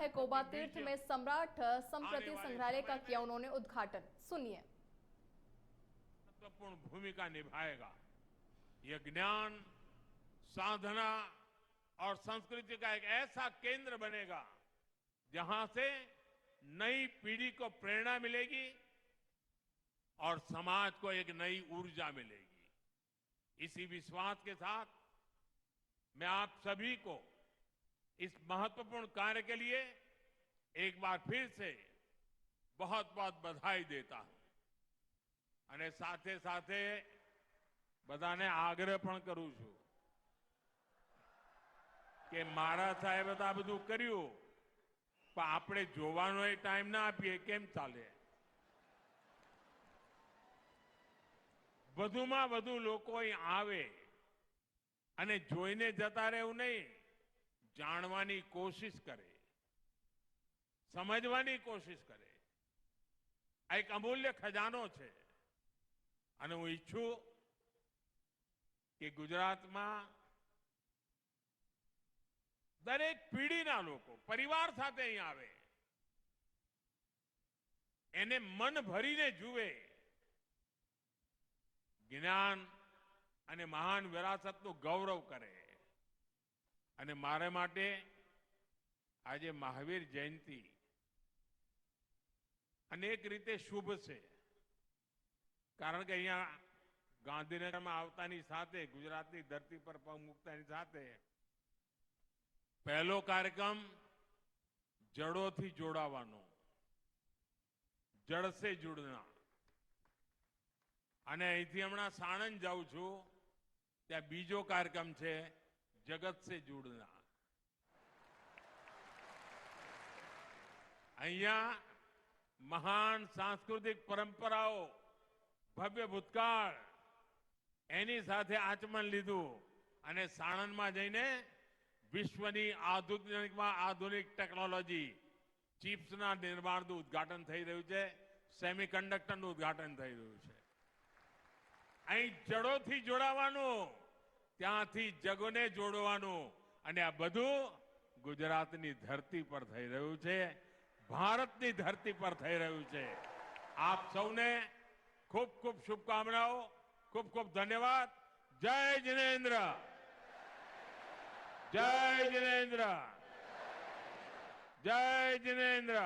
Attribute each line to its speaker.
Speaker 1: है कोबा तीर्थ में सम्राट संप्रति संग्रहालय का किया उन्होंने उद्घाटन। सुनिए।
Speaker 2: महत्वपूर्ण भूमिका निभाएगा। यह ज्ञान, साधना और संस्कृति का एक ऐसा केंद्र बनेगा जहां से नई पीढ़ी को प्रेरणा मिलेगी और समाज को एक नई ऊर्जा मिलेगी। इसी विश्वास के साथ मैं आप सभी को इस महत्वपूर्ण कार्य के लिए एक बार फिर से बहुत बहुत बधाई देता हूं અને સાથે સાથે બધાને આગ્રહ પણ કરું છું કે મારા સાહેબે તો આ બધું કર્યું પણ આપણે જોવાનો એ ટાઈમ ના આપીએ કેમ ચાલે? વધુમાં વધુ લોકો અહીં આવે અને જોઈને જતા રહેવું નહીં, જાણવાની કોશિશ કરે, સમજવાની કોશિશ કરે. આ એક અમૂલ્ય ખજાનો છે અને હું ઈચ્છું કે ગુજરાતમાં દરેક પીઢીના લોકો પરિવાર સાથે અહીં આવે, એને મન ભરીને જુએ, જ્ઞાન અને મહાન વિરાસતનું ગૌરવ કરે. અને મારે માટે આજે મહાવીર જયંતિ અનેક રીતે શુભ છે, કારણ કે અહીંયા ગાંધીનગરમાં આવતાની સાથે ગુજરાતની ધરતી પર પગ મૂકતાની સાથે પહેલો કાર્યક્રમ જડોથી જોડાવાનો, જડ સે जुड़ना. અને અહીંથી હમણાં સાણંદ જાઉં છું, ત્યાં બીજો કાર્યક્રમ છે જગત સે जुड़ना. અહીંયા મહાન સાંસ્કૃતિક પરંપરાઓ, ભવ્ય ભૂતકાળ એની સાથે આચમન લીધું અને સાણંદમાં જઈને વિશ્વની આધુનિકમાં આધુનિક ટેકનોલોજી ચિપ્સના નિર્માણનું ઉદ્ઘાટન થઈ રહ્યું છે, સેમિકન્ડક્ટરનું ઉદ્ઘાટન થઈ રહ્યું છે. અહીં જડોથી જોડાવાનું, ત્યાંથી જગોને જોડવાનું અને આ બધું ગુજરાતની ધરતી પર થઈ રહ્યું છે, ભારતની ધરતી પર થઈ રહ્યું છે. આપ સૌને ખૂબ ખૂબ શુભકામનાઓ, ખૂબ ખૂબ ધન્યવાદ. જય जिनेन्द्र, जय जिनेन्द्र, जय जिनेन्द्र.